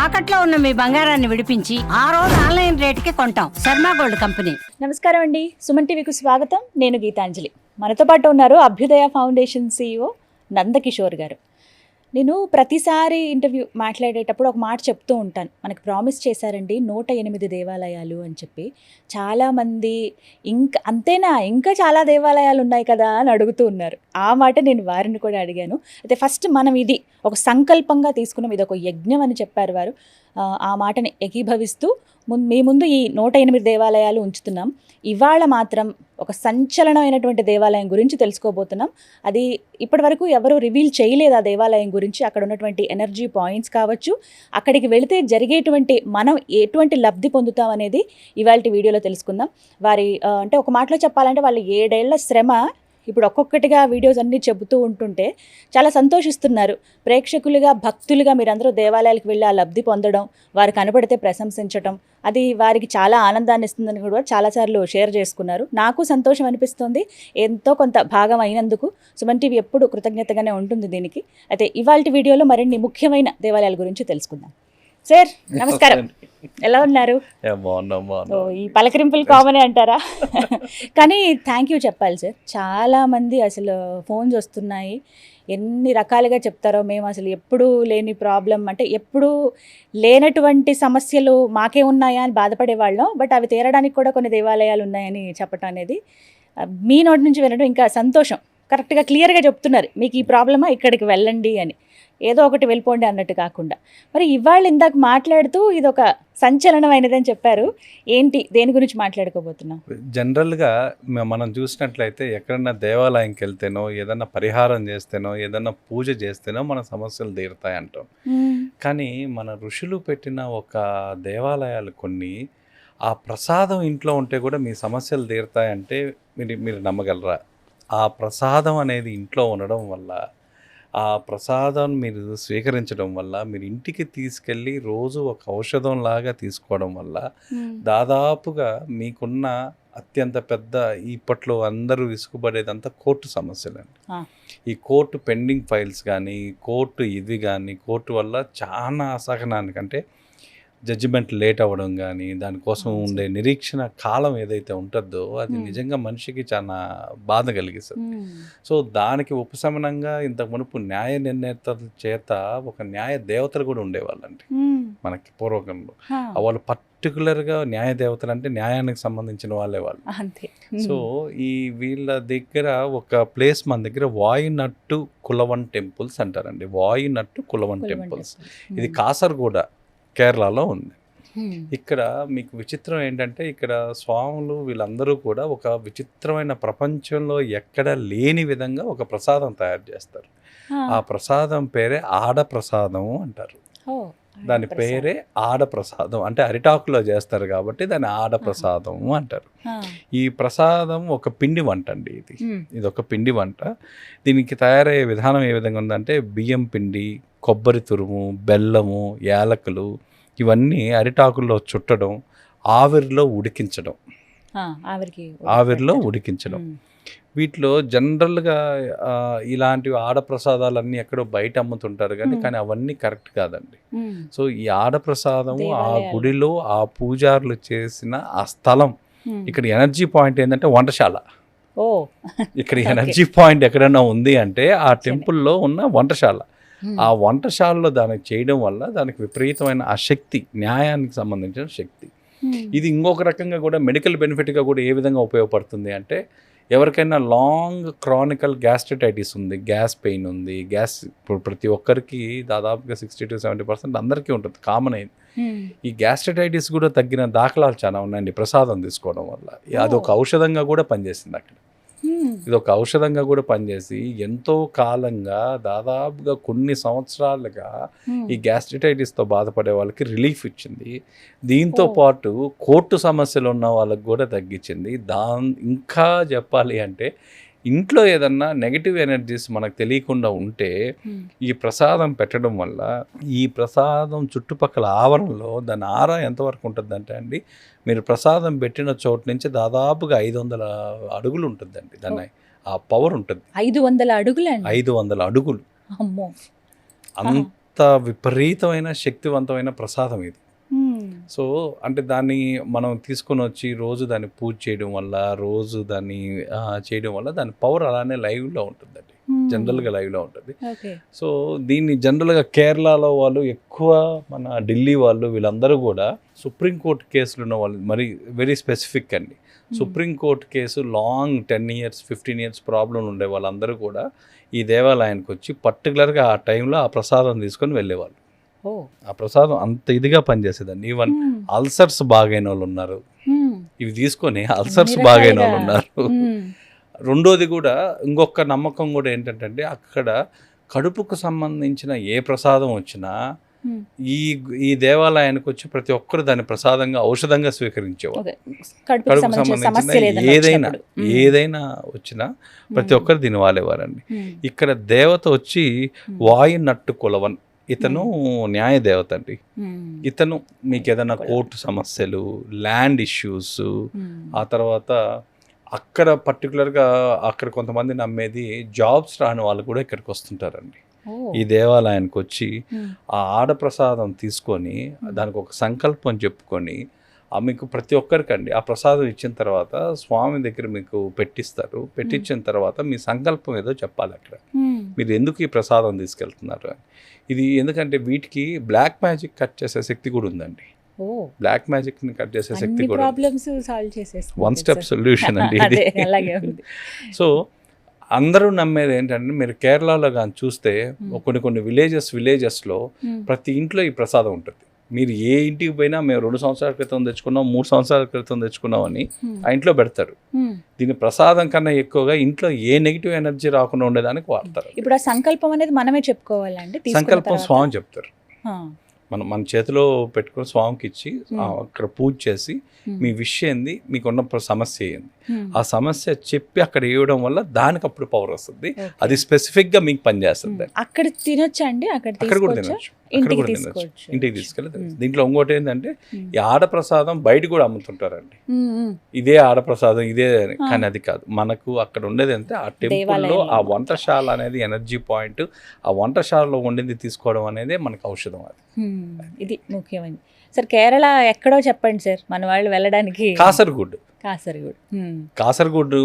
తాకట్లో ఉన్న మీ బంగారాన్ని విడిపించి ఆ రోజు ఆన్లైన్ రేటుకి కొంటాం. Sharma gold company. నమస్కారం అండి, సుమన్ టీవీకి స్వాగతం. నేను గీతాంజలి. మనతో పాటు ఉన్నారు అభ్యుదయ ఫౌండేషన్ CEO నందకిషోర్ గారు. నేను ప్రతిసారి ఇంటర్వ్యూ మాట్లాడేటప్పుడు ఒక మాట చెప్తూ ఉంటాను, మనకు ప్రామిస్ చేశారండి 108 దేవాలయాలు అని చెప్పి. చాలామంది ఇంకా అంతేనా, ఇంకా చాలా దేవాలయాలు ఉన్నాయి కదా అని అడుగుతూ ఉన్నారు. ఆ మాట నేను వారిని కూడా అడిగాను. అయితే ఫస్ట్ మనం ఇది ఒక సంకల్పంగా తీసుకున్నాం, ఇది ఒక యజ్ఞం అని చెప్పారు వారు. ఆ మాటని ఏకీభవిస్తూ మీ ముందు ఈ 108 దేవాలయాలు ఉంచుతున్నాం. ఇవాళ మాత్రం ఒక సంచలనమైనటువంటి దేవాలయం గురించి తెలుసుకోబోతున్నాం. అది ఇప్పటివరకు ఎవరు రివీల్ చేయలేదు. ఆ దేవాలయం గురించి, అక్కడ ఉన్నటువంటి ఎనర్జీ పాయింట్స్ కావచ్చు, అక్కడికి వెళితే జరిగేటువంటి మనం ఎటువంటి లబ్ధి పొందుతాం అనేది ఇవాళ వీడియోలో తెలుసుకుందాం. వారి అంటే ఒక మాటలో చెప్పాలంటే వాళ్ళు 7 ఏళ్ల శ్రమ ఇప్పుడు ఒక్కొక్కటిగా వీడియోస్ అన్నీ చెబుతూ ఉంటుంటే చాలా సంతోషిస్తున్నారు. ప్రేక్షకులుగా, భక్తులుగా మీరందరూ దేవాలయాలకు వెళ్ళి ఆ లబ్ధి పొందడం, వారు కనబడితే ప్రశంసించడం, అది వారికి చాలా ఆనందాన్ని ఇస్తుందని కూడా చాలాసార్లు షేర్ చేసుకున్నారు. నాకు సంతోషం అనిపిస్తుంది, ఎంతో కొంత భాగం అయినందుకు. సుమన్ టీవీ ఎప్పుడు కృతజ్ఞతగానే ఉంటుంది దీనికి. అయితే ఇవాళ వీడియోలో మరిన్ని ముఖ్యమైన దేవాలయాల గురించి తెలుసుకుందాం. సార్ నమస్కారం, ఎలా ఉన్నారు? ఈ పలకరింపులు కామనే అంటారా? కానీ థ్యాంక్ యూ చెప్పాలి సార్. చాలామంది అసలు ఫోన్స్ వస్తున్నాయి, ఎన్ని రకాలుగా చెప్తారో. మేము అసలు ఎప్పుడూ లేని ప్రాబ్లం, అంటే ఎప్పుడూ లేనటువంటి సమస్యలు మాకే ఉన్నాయా అని బాధపడేవాళ్ళం. బట్ అవి తీరడానికి కూడా కొన్ని దేవాలయాలు ఉన్నాయని చెప్పటం అనేది మీ నోటి నుంచి వినడం ఇంకా సంతోషం. కరెక్ట్గా క్లియర్గా చెప్తున్నారు, మీకు ఈ ప్రాబ్లమా, ఇక్కడికి వెళ్ళండి అని, ఏదో ఒకటి వెళ్ళిపోండి అన్నట్టు కాకుండా. మరి ఇవాళ ఇందాక మాట్లాడుతూ ఇది ఒక సంచలనమైనదని చెప్పారు. ఏంటి, దేని గురించి మాట్లాడుకోబోతున్నాం? జనరల్గా మనం చూసినట్లయితే ఎక్కడన్నా దేవాలయంకి వెళ్తేనో, ఏదన్నా పరిహారం చేస్తేనో, ఏదన్నా పూజ చేస్తేనో మన సమస్యలు తీరుతాయి అంటాం. కానీ మన ఋషులు పెట్టిన ఒక దేవాలయాలు కొన్ని, ఆ ప్రసాదం ఇంట్లో ఉంటే కూడా మీ సమస్యలు తీరుతాయంటే మీరు నమ్మగలరా? ఆ ప్రసాదం అనేది ఇంట్లో ఉండడం వల్ల, ఆ ప్రసాదం మీరు స్వీకరించడం వల్ల, మీరు ఇంటికి తీసుకెళ్ళి రోజు ఒక ఔషధం లాగా తీసుకోవడం వల్ల దాదాపుగా మీకున్న అత్యంత పెద్ద, ఇప్పట్లో అందరూ విసుగుపడేదంతా కోర్టు సమస్యలండి. ఈ కోర్టు పెండింగ్ ఫైల్స్ కానీ, కోర్టు ఇవి కానీ, కోర్టు వల్ల చాలా అసహనానికి, అంటే జడ్జిమెంట్ లేట్ అవ్వడం కానీ, దానికోసం ఉండే నిరీక్షణ కాలం ఏదైతే ఉంటుందో అది నిజంగా మనిషికి చాలా బాధ కలిగిస్తుంది. సో దానికి ఉపశమనంగా ఇంతకు మునుపు న్యాయ నిర్ణేతల చేత ఒక న్యాయ దేవతలు కూడా ఉండేవాళ్ళండి మనకి పూర్వకంలో. వాళ్ళు పర్టికులర్గా న్యాయ దేవతలు అంటే న్యాయానికి సంబంధించిన వాళ్ళే వాళ్ళు. సో ఈ వీళ్ళ దగ్గర ఒక ప్లేస్ మన దగ్గర వాయునట్టు కులవన్ టెంపుల్స్ అంటారండి. వాయునట్టు కులవన్ టెంపుల్స్, ఇది కాసర్గూడ, కేరళలో ఉంది. ఇక్కడ మీకు విచిత్రం ఏంటంటే, ఇక్కడ స్వాములు వీళ్ళందరూ కూడా ఒక విచిత్రమైన, ప్రపంచంలో ఎక్కడ లేని విధంగా ఒక ప్రసాదం తయారు చేస్తారు. ఆ ప్రసాదం పేరే ఆడ ప్రసాదం అంటారు. దాని పేరే ఆడ ప్రసాదం, అంటే అరిటాకులో చేస్తారు కాబట్టి దాన్ని ఆడ ప్రసాదం అంటారు. ఈ ప్రసాదం ఒక పిండి వంట అండి. ఇది ఒక పిండి వంట. దీనికి తయారయ్యే విధానం ఏ విధంగా ఉందంటే, బియ్యం పిండి, కొబ్బరి తురుము, బెల్లము, యాలకులు ఇవన్నీ అరిటాకుల్లో చుట్టడం, ఆవిరిలో ఉడికించడం. వీటిలో జనరల్గా ఇలాంటివి ఆడప్రసాదాలన్నీ ఎక్కడో బయట అమ్ముతుంటారు కానీ అవన్నీ కరెక్ట్ కాదండి. సో ఈ ఆడప్రసాదము ఆ గుడిలో ఆ పూజారులు చేసిన ఆ స్థలం, ఇక్కడ ఎనర్జీ పాయింట్ ఏంటంటే వంటశాల. ఇక్కడ ఎనర్జీ పాయింట్ ఎక్కడైనా ఉంది అంటే ఆ టెంపుల్లో ఉన్న వంటశాల. ఆ వంటశాలలో దానికి చేయడం వల్ల దానికి విపరీతమైన ఆ శక్తి, న్యాయానికి సంబంధించిన శక్తి. ఇది ఇంకొక రకంగా కూడా మెడికల్ బెనిఫిట్గా కూడా ఏ విధంగా ఉపయోగపడుతుంది అంటే, ఎవరికైనా లాంగ్ క్రానికల్ గ్యాస్ట్రైటిస్ ఉంది, గ్యాస్ పెయిన్ ఉంది, గ్యాస్ ఇప్పుడు ప్రతి ఒక్కరికి దాదాపుగా 60 to 70% అందరికీ ఉంటుంది, కామన్ అయింది. ఈ గ్యాస్ట్రైటిస్ కూడా తగ్గిన దాఖలాలు చాలా ఉన్నాయండి ప్రసాదం తీసుకోవడం వల్ల. అదొక ఔషధంగా కూడా పనిచేసింది అక్కడ. ఇది ఒక ఔషధంగా కూడా పనిచేసి ఎంతో కాలంగా, దాదాపుగా కొన్ని సంవత్సరాలుగా ఈ గ్యాస్ట్రైటిస్తో బాధపడే వాళ్ళకి రిలీఫ్ ఇచ్చింది. దీంతో పాటు కోర్టు సమస్యలు ఉన్న వాళ్ళకి కూడా తగ్గించింది. ఇంకా చెప్పాలి అంటే, ఇంట్లో ఏదన్నా నెగిటివ్ ఎనర్జీస్ మనకు తెలియకుండా ఉంటే ఈ ప్రసాదం పెట్టడం వల్ల, ఈ ప్రసాదం చుట్టుపక్కల ఆవరణలో దాని ఆరా ఎంతవరకు ఉంటుందంటే అండి, మీరు ప్రసాదం పెట్టిన చోటు నుంచి దాదాపుగా 500 అడుగులు ఉంటుందండి. దాన్ని ఆ పవర్ ఉంటుంది. 500 అడుగులు. 500 అడుగులు. అమ్మో. అంత విపరీతమైన శక్తివంతమైన ప్రసాదం ఇది. సో అంటే దాన్ని మనం తీసుకొని వచ్చి రోజు దాన్ని పూజ చేయడం వల్ల, రోజు దాన్ని చేయడం వల్ల దాని పవర్ అలానే లైవ్లో ఉంటుందండి, జనరల్గా లైవ్లో ఉంటుంది. సో దీన్ని జనరల్గా కేరళలో వాళ్ళు ఎక్కువ, మన ఢిల్లీ వాళ్ళు వీళ్ళందరూ కూడా సుప్రీంకోర్టు కేసులు ఉన్న వాళ్ళు మరి వెరీ స్పెసిఫిక్ అండి. Supreme court case long 10 years 15 years problem ఉండే వాళ్ళందరూ కూడా ఈ దేవాలయానికి వచ్చి పర్టికులర్గా ఆ టైంలో ఆ ప్రసాదం తీసుకొని వెళ్ళేవాళ్ళు. ఆ ప్రసాదం అంత ఇదిగా పనిచేసేదండి. ఈవెన్ అల్సర్స్ బాగైన వాళ్ళు ఉన్నారు, ఇవి తీసుకొని అల్సర్స్ బాగైన వాళ్ళు ఉన్నారు. రెండోది కూడా ఇంకొక నమ్మకం కూడా ఏంటంటే అక్కడ కడుపుకు సంబంధించిన ఏ ప్రసాదం వచ్చినా ఈ దేవాలయానికి వచ్చి ప్రతి ఒక్కరు దాన్ని ప్రసాదంగా ఔషధంగా స్వీకరించేవారు. కడుపుకు సంబంధించిన ఏదైనా వచ్చినా ప్రతి ఒక్కరు దీన్ని వాలేవారండి. ఇక్కడ దేవత వచ్చి వాయునట్టు కులవన్, ఇతను న్యాయ దేవత అండి. ఇతను మీకు ఏదైనా కోర్టు సమస్యలు, ల్యాండ్ ఇష్యూస్, ఆ తర్వాత అక్కడ పర్టికులర్గా అక్కడ కొంతమంది నమ్మేది జాబ్స్ రాని వాళ్ళు కూడా ఇక్కడికి వస్తుంటారండి. ఈ దేవాలయానికి వచ్చి ఆ ఆడప్రసాదం తీసుకొని దానికి ఒక సంకల్పం చెప్పుకొని మీకు ప్రతి ఒక్కరికండి ఆ ప్రసాదం ఇచ్చిన తర్వాత స్వామి దగ్గర మీకు పెట్టిస్తారు. పెట్టించిన తర్వాత మీ సంకల్పం ఏదో చెప్పాలి అక్కడ, మీరు ఎందుకు ఈ ప్రసాదం తీసుకెళ్తున్నారు అని. ఇది ఎందుకంటే వీటికి బ్లాక్ మ్యాజిక్ కట్ చేసే శక్తి కూడా ఉందండి. బ్లాక్ మ్యాజిక్ ని కట్ చేసే శక్తి కూడా, వన్ స్టెప్ సొల్యూషన్ అండి ఇది. సో అందరూ నమ్మేది ఏంటంటే, మీరు కేరళలో కానీ చూస్తే కొన్ని విలేజెస్లో ప్రతి ఇంట్లో ఈ ప్రసాదం ఉంటుంది. మీరు ఏ ఇంటికి పోయినా మేము 2 సంవత్సరాల క్రితం తెచ్చుకున్నాం, 3 సంవత్సరాల క్రితం తెచ్చుకున్నాం అని ఆ ఇంట్లో పెడతారు. దీని ప్రసాదం కన్నా ఎక్కువగా ఇంట్లో ఏ నెగిటివ్ ఎనర్జీ రాకుండా ఉండేదానికి వాడతారు. ఇప్పుడు ఆ సంకల్పం అనేది మనమే చెప్పుకోవాలండి. సంకల్పం స్వామి చెప్తారు. మన చేతిలో పెట్టుకుని స్వామికి ఇచ్చి అక్కడ పూజ చేసి మీ విషయం ఏంది, మీకున్న సమస్య ఏంది, ఆ సమస్య చెప్పి అక్కడ ఇవ్వడం వల్ల దానికి అప్పుడు పవర్ వస్తుంది. అది స్పెసిఫిక్ గా మీకు పనిచేస్తుంది. అక్కడ తినొచ్చా అండి? అక్కడ కూడా తినొచ్చు, ఇంటికి తీసుకెళ్ళి. దీంట్లో ఇంకోటి ఏంటంటే ఈ ఆడప్రసాదం బయట కూడా అమ్ముతుంటారండి. ఇదే ఆడప్రసాదం ఇదే, కానీ అది కాదు. మనకు అక్కడ ఉండేది అంటే ఆ టెంపుల్లో ఆ వంటశాల అనేది ఎనర్జీ పాయింట్. ఆ వంటశాలలో వండింది తీసుకోవడం అనేది మనకు ఔషధం. అది ఇది ముఖ్యమైనది. సార్ కేరళ ఎక్కడో చెప్పండి సార్, మన వాళ్ళు వెళ్ళడానికి. కాసర్గోడ్.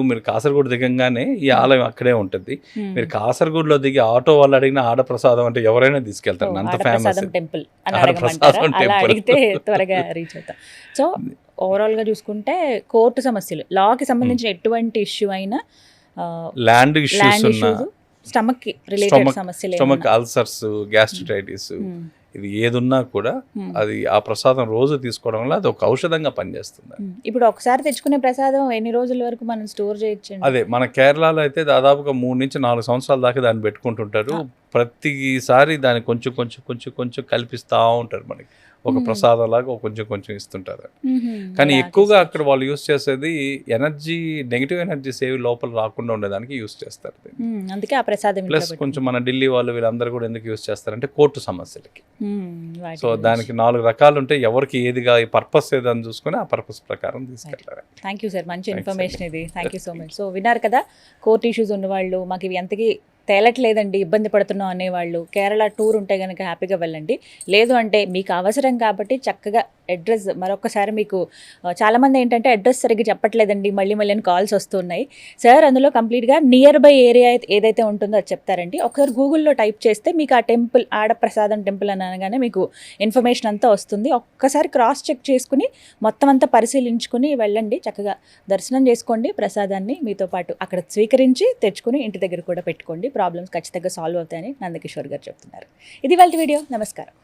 మీరు కాసర్గోడ్ దిగంగానే ఈ ఆలయం అక్కడే ఉంటుంది. మీరు కాసర్గోడ్లో దిగి ఆటో వాళ్ళు అడిగిన ఆడప్రసాదం అంటే ఎవరైనా తీసుకెళ్తారు. అంత ఫేమస్ టెంపుల్ అడిగితే త్వరగా రీచ్ అవుతాం. సో ఓవరాల్ గా చూసుకుంటే కోర్టు సమస్యలు, లాకి సంబంధించిన ఎటువంటి ఇష్యూ అయినా, ల్యాండ్ ఇష్యూస్ ఉన్నా, స్టమక్ రిలేటెడ్ సమస్యలు, స్టమక్ అల్సర్స్, గ్యాస్ట్రైటిస్, ఇది ఏదున్నా కూడా అది ఆ ప్రసాదం రోజు తీసుకోవడం వల్ల అది ఒక ఔషధంగా పనిచేస్తుంది. ఇప్పుడు ఒకసారి తెచ్చుకునే ప్రసాదం ఎన్ని రోజుల వరకు మనం స్టోర్ చేయొచ్చు? అదే మన కేరళలో అయితే దాదాపుగా 3 నుంచి 4 సంవత్సరాల దాకా దాన్ని పెట్టుకుంటుంటారు. ప్రతిసారి దాన్ని కొంచెం కొంచెం కొంచెం కొంచెం కల్పిస్తూ ఉంటారు. మనకి ఒక ప్రసాదం లాగా కొంచెం ఇస్తుంటారు. కానీ ఎక్కువగా అక్కడ వాళ్ళు యూస్ చేసేది ఎనర్జీ, నెగిటివ్ ఎనర్జీస్ ఏవి లోపల రాకుండా ఉండేదానికి యూస్ చేస్తారు. అందుకే ఆ ప్రసాదం. ప్లస్ కొంచెం మన ఢిల్లీ వాళ్ళు వీళ్ళందరూ కూడా ఎందుకు యూస్ చేస్తారంటే కోర్టు సమస్యలకి. సో దానికి 4 రకాలు ఉంటాయి. ఎవరికి ఏదిగా ఈ పర్పస్ ఏదని చూసుకుని ఆ పర్పస్ ప్రకారం తీసుకెళ్తారు. థ్యాంక్ యూ సార్, మంచి ఇన్ఫర్మేషన్ ఇది. Thank you so much. So విన్నారు కదా, కోర్టు ఇష్యూస్ ఉన్నవాళ్ళు, మాకు ఇవి ఎంతకి తేలట్లేదండి, ఇబ్బంది పడుతున్నాం అనేవాళ్ళు కేరళ టూర్ ఉంటే కనుక హ్యాపీగా వెళ్ళండి. లేదు అంటే మీకు అవసరం కాబట్టి చక్కగా అడ్రస్ మరొకసారి మీకు చాలామంది ఏంటంటే అడ్రస్ సరిగ్గా చెప్పట్లేదండి, మళ్ళీ అని కాల్స్ వస్తున్నాయి. సార్ అందులో కంప్లీట్గా నియర్ బై ఏరియా ఏదైతే ఉంటుందో అది చెప్తారండి. ఒకసారి గూగుల్లో టైప్ చేస్తే మీకు ఆ టెంపుల్, ఆడప్రసాదం టెంపుల్ అని అనగానే మీకు ఇన్ఫర్మేషన్ అంతా వస్తుంది. ఒక్కసారి క్రాస్ చెక్ చేసుకుని మొత్తం అంతా పరిశీలించుకుని వెళ్ళండి. చక్కగా దర్శనం చేసుకోండి, ప్రసాదాన్ని మీతో పాటు అక్కడ స్వీకరించి తెచ్చుకుని ఇంటి దగ్గర కూడా పెట్టుకోండి. ప్రాబ్లమ్స్ ఖచ్చితంగా సాల్వ్ అవుతాయని నందకిషోర్ గారు చెప్తున్నారు. ఇది వాళ్ళ వీడియో. నమస్కారం.